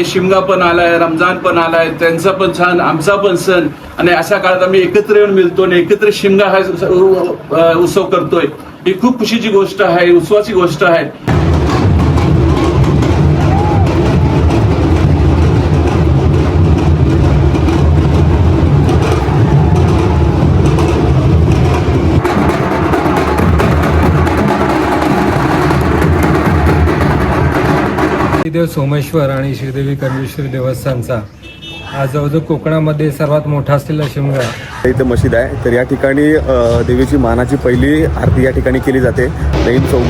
आहे, शिमगा पण आलाय, रमजान पण आलाय, त्यांचा पण सण, आमचा पण सण, आणि अशा काळात आम्ही एकत्र येऊन मिळतो आणि एकत्र शिमगा हा उत्सव करतोय. ही खूप खुशीची गोष्ट आहे, उत्सवाची गोष्ट आहे. श्रीदेव सोमेश्वर आणि श्रीदेवी कर्मेश्वरी देवस्थानचा आज जवळजवळ कोकणामध्ये सर्वात मोठा असलेला शिमगा इथे मशीद आहे. तर या ठिकाणी देवीची मानाची पहिली आरती या ठिकाणी केली जाते. नईम चौक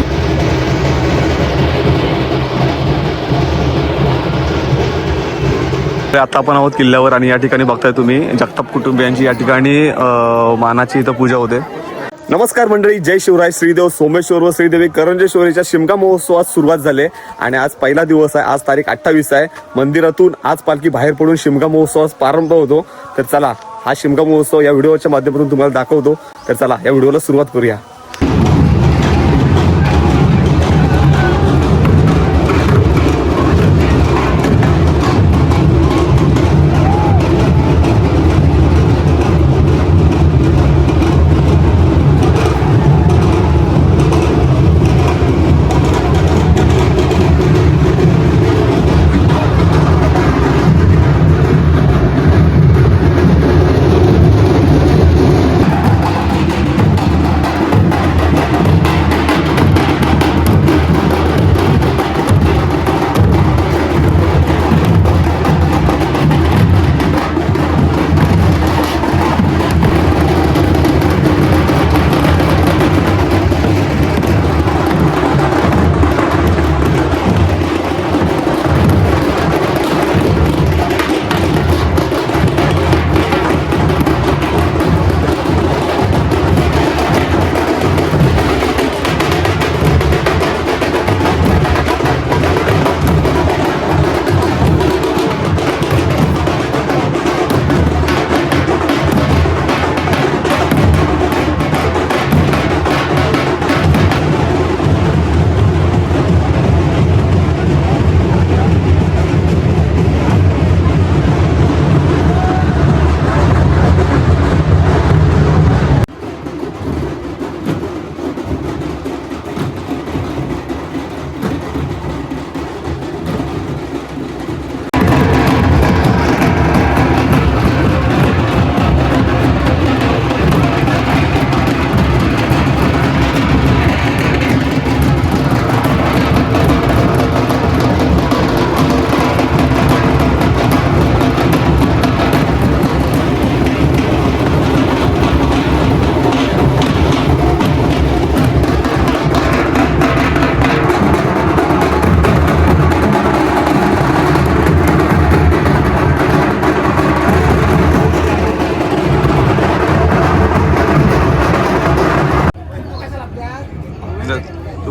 आता आपण आहोत किल्ल्यावर आणि या ठिकाणी बघताय तुम्ही जगताप कुटुंबियांची या ठिकाणी मानाची इथं पूजा होते. नमस्कार मंडळी, जय शिवराय. श्रीदेव सोमेश्वर व श्रीदेवी करंजेश्वरीच्या शिमगा महोत्सवात सुरुवात झाली आणि आज पहिला दिवस आहे. आज तारीख 28 आहे. मंदिरातून आज पालखी बाहेर पडून शिमगा महोत्सवास प्रारंभ होतो. तर चला, हा शिमगा महोत्सव या व्हिडिओच्या माध्यमातून तुम्हाला दाखवतो. तर चला या व्हिडिओला सुरुवात करूया.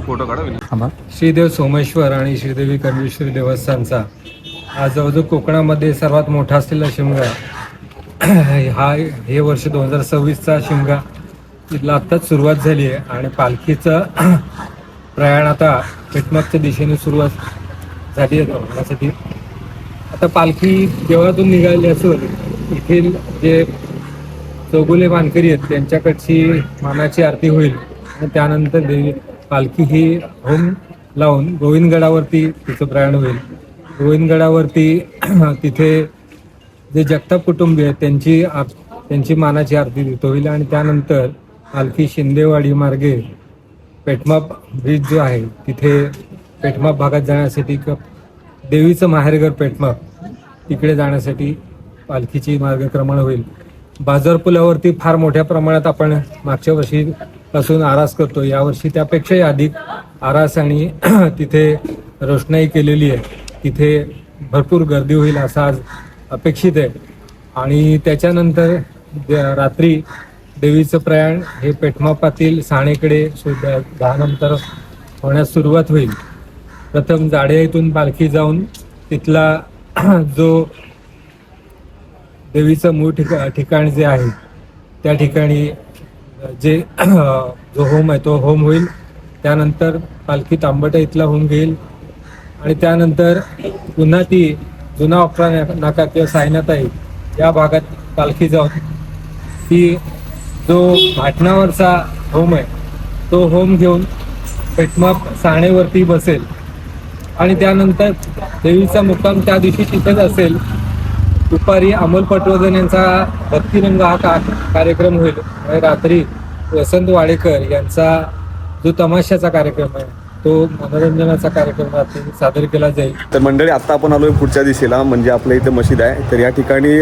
फोटो काढा. श्रीदेव सोमेश्वर आणि श्रीदेवी कर्मेश्वरी देवस्थानचा आज जवळजवळ कोकणामध्ये सर्वात मोठा असलेला शिमगा हे वर्ष 2026चा शिमगा इथला आत्ताच सुरुवात झाली आहे आणि पालखीचं प्रयाण आता पेटमागच्या दिशेने सुरुवात झाली आहे त्यासाठी. आता पालखी देवळातून निघाली असून इथे जे चौगुले मानकरी आहेत त्यांच्याकडची मानाची आरती होईल आणि त्यानंतर देवी पालखी ही होम लावून गोविंदगडावरती तिचं प्रयाण होईल. गोविंदगडावरती तिथे जे जगताप कुटुंबीय आहेत त्यांची मानाची आरती तिथं होईल आणि त्यानंतर पालखी शिंदेवाडी मार्गे पेठमाप ब्रिज जो आहे तिथे पेठमाप भागात जाण्यासाठी देवीचं माहेरघर पेठमाप तिकडे जाण्यासाठी पालखीची मार्गक्रमण होईल. बाजार पुलावरती फार मोठ्या प्रमाणात आपण मागच्या वर्षीपासून आरास करतो. यावर्षी त्यापेक्षाही अधिक आरास आणि तिथे रोषणाई केलेली आहे. तिथे भरपूर गर्दी होईल असं आज अपेक्षित आहे. आणि त्याच्यानंतर रात्री देवीचं प्रयाण हे पेठमापातील साणेकडे 10 नंतर होण्यास सुरुवात होईल. प्रथम जाडे इथून पालखी जाऊन तिथला जो देवीचं मूळ ठिकाण जे आहे त्या ठिकाणी जे जो होम आहे तो होम होईल. त्यानंतर पालखी तांबटा इथला होम घेईल आणि त्यानंतर पुन्हा ती जुना अप्रा नाका किंवा सायनाताई या भागात पालखी जाऊन ती जो भाटणावरचा होम आहे तो होम घेऊन पेटमा साणेवरती बसेल आणि त्यानंतर देवीचा मुक्काम त्या दिवशी तिथेच असेल. दुपारी अमोल पटवर्धन यांचा भक्तिरंग हा कार्यक्रम होईल आणि रात्री वसंत वाडेकर यांचा जो तमाशाचा कार्यक्रम आहे तो मनोरंजनाचा कार्यक्रम रात्री सादर केला जाईल. तर मंडळी आता आपण आलोय पुढच्या दिशेला, म्हणजे आपल्या इथे मशीद आहे. तर या ठिकाणी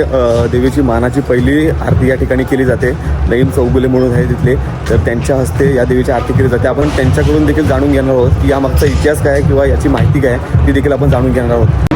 देवीची मानाची पहिली आरती या ठिकाणी केली जाते. नईम चौगुले म्हणून आहे तिथले, तर त्यांच्या हस्ते या देवीची आरती केली जाते. आपण त्यांच्याकडून देखील जाणून घेणार आहोत की यामागचा इतिहास काय किंवा याची माहिती काय ती देखील आपण जाणून घेणार आहोत.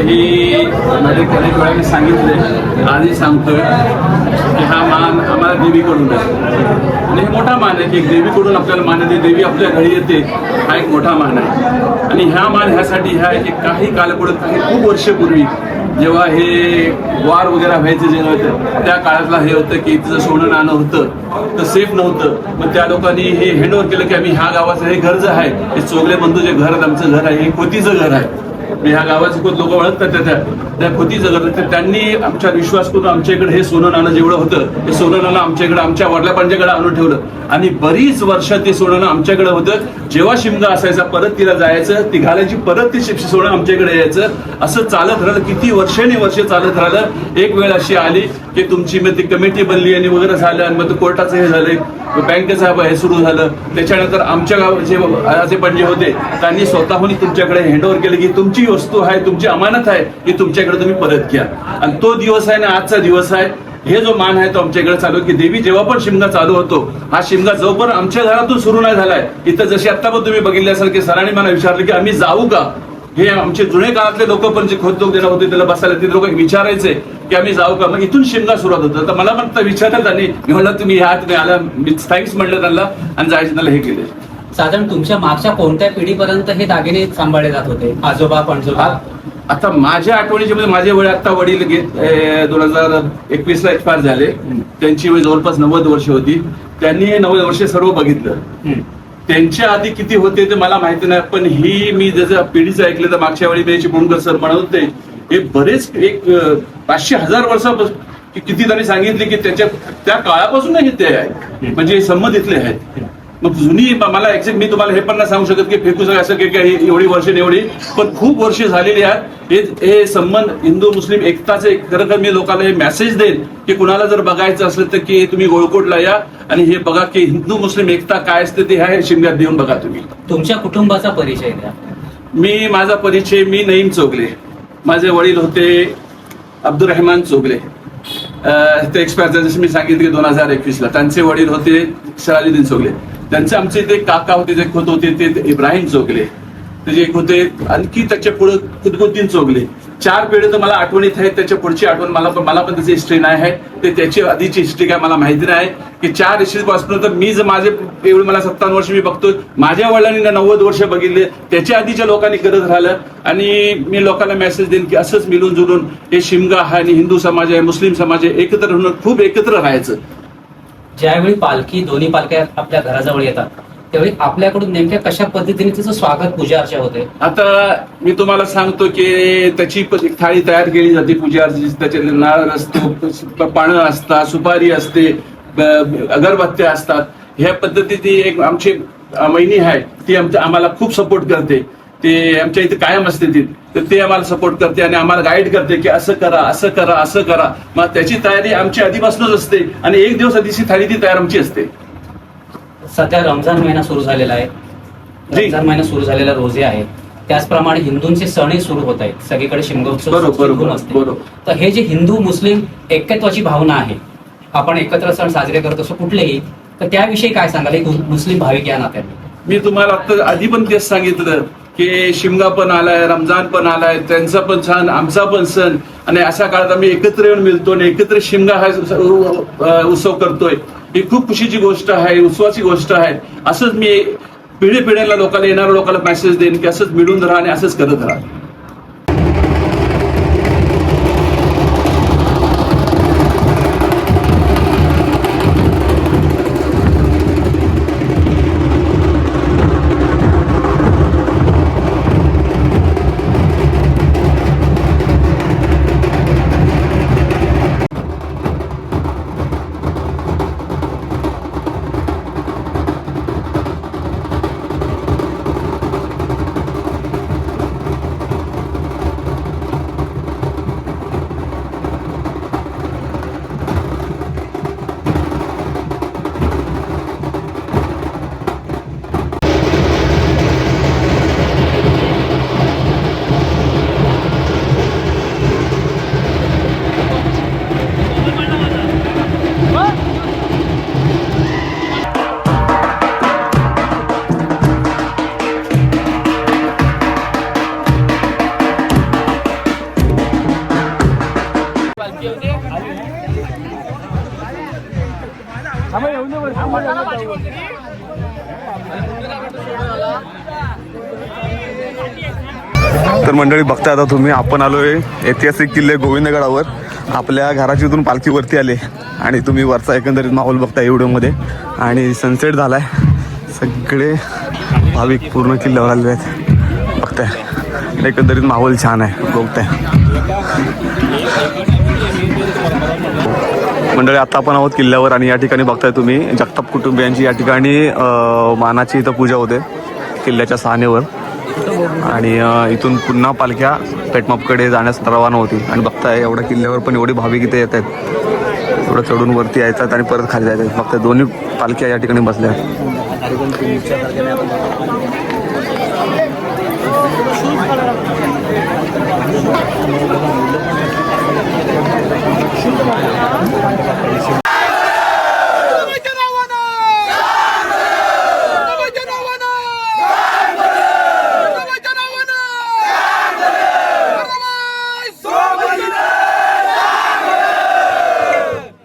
ही माझ्या अनेक वेळा मी सांगितले, आजही सांगतोय की हा मान आम्हाला देवीकडून आहे आणि हे मोठा मान आहे की एक देवीकडून आपल्याला मान येते, देवी आपल्या घरी येते, हा एक मोठा मान आहे. आणि ह्या मान ह्यासाठी ह्या की काही कालपुढे काही खूप वर्षपूर्वी जेव्हा हे वार वगैरे व्हायचं जे होतं त्या काळातला हे होतं की तिचं सोनं नाणं होतं तर सेफ नव्हतं. मग त्या लोकांनी हे हँडओव्हर केलं की आम्ही ह्या गावाचं हे घर जे आहे हे चोगले बंधू जे घर आमचं घर आहे हे खोतीचं घर आहे. ह्या गावाचे खूप लोक ओळखतात त्या खोतीचं घर. तर त्यांनी आमच्या विश्वास करून आमच्याकडे हे सोनं नाणं जेवढं होतं हे सोनं नाणं आमच्याकडे आमच्या वडिलांच्याकडे आणून ठेवलं आणि बरीच वर्ष ते सोनं नाणं आमच्याकडे होतं. जेव्हा शिमगा असायचा परत तिला जायचं, ती घालायची, परत ती सोनं आमच्याकडे यायचं. असं चालत राहिलं, किती वर्ष चालत राहिलं. एक वेळ अशी आली की तुमची मग ती कमिटी बनली आणि वगैरे झालं आणि मग कोर्टाचं हे झालं, बँकेचं हे सुरू झालं. त्याच्यानंतर आमच्या गावाचे जे पणजे होते त्यांनी स्वतःहून तुमच्याकडे हँडओव्हर केलं की तुमची वस्तू आहे, तुमची अमानत आहे की तुमच्याकडे तुम्ही परत घ्या. आणि तो दिवस आहे ना आजचा दिवस आहे. हे जो मान आहे तो आमच्याकडे चालू की देवी जेव्हा पण शिमगा चालू होतो हा शिमगा जोपर्यंत आमच्या घरातून सुरू नाही झालाय. इथं जशी आता पण तुम्ही बघितले असाल की सरांनी मला विचारलं की आम्ही जाऊ का. हे आमचे जुने काळातले लोक पण जे खोत लोक देणार होते त्याला बसायला ते लोक विचारायचे की आम्ही जाऊ का. मग इथून शिमगा सुरुवात होतं. तर मला पण विचारलं त्यांनी, मी म्हणलं तुम्ही ह्या तुम्ही आला, मी थँक्स म्हणलं त्यांना आणि जायचं त्याला हे केले. साधारण तुमच्या मागच्या कोणत्या पिढीपर्यंत हे दागिने सांभाळले जात होते, आजोबा पणजोबा? आता माझ्या आठवणीच्या मध्ये माझे वडील आता वडील 2021 ला एक्सपायर झाले. त्यांची वय जवळपास 90 वर्ष होती. त्यांनी हे 90 वर्ष सर्व बघितलं. त्यांच्या आधी किती होते ते मला माहिती नाही, पण ही मी जसं पिढीचं ऐकलं तर मागच्या वेळी बेची पुणकर सर म्हणत होते हे बरेच एक 500,000 वर्षापासून किती त्यांनी सांगितले की त्या काळापासून हे ते आहे म्हणजे संमतीतले आहेत. मग जुनी मला एक्झॅक्ट मी तुम्हाला हे पण नाही सांगू शकत की फेकू असं की एवढी वर्ष एवढी, पण खूप वर्ष झालेली आहेत. हे संबंध हिंदू मुस्लिम एकताचे खरं मी लोकांना हे मेसेज देईन की कुणाला जर बघायचं असलं तर की तुम्ही गोळकोटला या आणि हे बघा की हिंदू मुस्लिम एकता काय असते ते ह्या शिमग्यात देऊन बघा तुम्ही. तुमच्या कुटुंबाचा परिचय द्या. माझा परिचय, मी नईम चोगले. माझे वडील होते अब्दुल चोगले, ते एक्सपायर झाले जसं मी सांगितले 2021 ला. त्यांचे वडील होते सराजुद्दीन चोगले. त्यांचे आमचे ते काका होते जे होत होते ते इब्राहिम चोगले, ते जे होते. आणखी त्याच्या पुढे कुतुबुद्दीन चोगले. 4 पिढी तर मला आठवणीत आहे. त्याच्या पुढची आठवण मला पण त्याची हिस्ट्री नाही आहे. ते त्याची आधीची हिस्ट्री काय मला माहिती नाही की 4 हिस्ट्रीपासून तर मी जर माझे एवढे मला 57 वर्ष मी बघतोय. माझ्या वडिलांनी 90 वर्ष बघितले. त्याच्या आधीच्या लोकांनी करत राहिलं आणि मी लोकांना मेसेज देईन की असंच मिळून जुळून हे शिमगा आहे आणि हिंदू समाज आहे मुस्लिम समाज आहे एकत्र राहून खूप एकत्र राहायचं. ज्यावेळी पालखी दोन्ही पालख्या आपल्या घराजवळ येतात त्यावेळी आपल्याकडून नेमक्या कशा पद्धतीने तिचं स्वागत पूजा अर्चा होते? आता मी तुम्हाला सांगतो की त्याची एक थाळी तयार केली जाते पूजा अर्चेची. त्याचे नारळ असतो, पानं असतात, सुपारी असते, अगरबत्त्या असतात. ह्या पद्धतीने एक आमची वहिनी आहे ती आम्हाला खूप सपोर्ट करते. ते आमच्या इथे कायम असते ती, तर ते आम्हाला सपोर्ट करते आणि आम्हाला गाईड करते की असं करा असं करा असं करा. मग त्याची तयारी आमची आधीपासूनच असते आणि एक दिवस आधीची थाळी ती तयार आमची असते. सध्या रमजान महिना सुरू झालेला आहे. रमजान महिना सुरू झालेला रोजे आहेत. त्याचप्रमाणे हिंदूंचे सणही सुरू होत आहेत, सगळीकडे शिमगोत्सव बरोबर, धूम असते. बरोबर. तर हे जे हिंदू मुस्लिम ऐक्यत्वाची भावना आहे, आपण एकत्र सण साजरे करत असो कुठलेही, तर त्याविषयी काय सांगाल एक मुस्लिम भाविक या नात्याने? मी तुम्हाला आता आधी पण तेच सांगितलं की शिमगा पण आलाय, रमजान पण आलाय, त्यांचा पण सण, आमचा पण सण, आणि अशा काळात आम्ही एकत्र येऊन मिळतो आणि एकत्र शिमगा हा उत्सव करतोय. ही खूप खुशीची गोष्ट आहे, उत्सवाची गोष्ट आहे. असंच मी पिढ्याला लोकांना, येणाऱ्या लोकांना मेसेज देईन की असंच मिळून राहा आणि असंच करत राहा. तर मंडळी बघताय आता तुम्ही, आपण आलोय ऐतिहासिक किल्ले गोविंदगडावर. आपल्या घराची इथून पालखी वरती आले आणि तुम्ही वरचा एकंदरीत माहोल बघताय व्हिडिओमध्ये. आणि सनसेट झालाय, सगळे भाविक पूर्ण किल्ल्यावर आलेले आहेत. बघताय एकंदरीत माहोल छान आहे, बघताय मंडळी. आता आपण आहोत किल्ल्यावर आणि या ठिकाणी बघताय तुम्ही जगताप कुटुंबियांची या ठिकाणी मानाची इथं पूजा होते किल्ल्याच्या सहानेवर. आणि इथून पुन्हा पालख्या पेटमापकडे जाण्यास रवाना होती. आणि बघताय एवढ्या किल्ल्यावर पण एवढे भाविक इथे येत आहेत, एवढं चढून वरती यायतात आणि परत खाली जायचं. बघताय दोन्ही पालख्या या ठिकाणी बसल्या.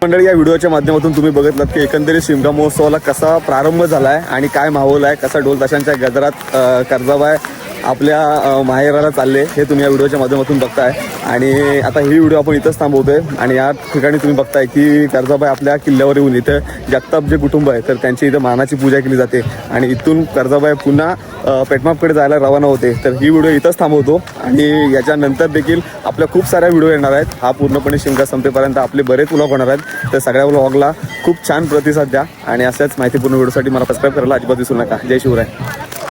मंडळी, या व्हिडिओच्या माध्यमातून तुम्ही बघितलात की एकंदरीत शिमगा महोत्सवाला कसा प्रारंभ झाला आहे आणि काय माहोल आहे, कसा ढोल ताशांच्या गजरात कर्जाबाई आपल्या माहेराला चालले, हे तुम्ही या व्हिडिओच्या माध्यमातून बघताय. आणि आता ही व्हिडिओ आपण इथंच थांबवतोय. आणि या ठिकाणी तुम्ही बघताय की कर्जाबाई आपल्या किल्ल्यावर येऊन इथं जगताप जे कुटुंब आहे तर त्यांची इथं मानाची पूजा केली जाते. आणि इथून कर्जाबाई पुन्हा पेटमापकडे जायला रवाना होते. तर ही व्हिडिओ इथंच थांबवतो आणि याच्यानंतर देखील आपल्या खूप साऱ्या व्हिडिओ येणार आहेत. हा पूर्णपणे शिमगा संपेपर्यंत आपले बरेच व्लॉग होणार आहेत. तर सगळ्या व्लॉगला खूप छान प्रतिसाद द्या आणि अशाच माहितीपूर्ण व्हिडिओसाठी मला सबस्क्राईब करायला अजिबात विसरू नका. जय शिवराय.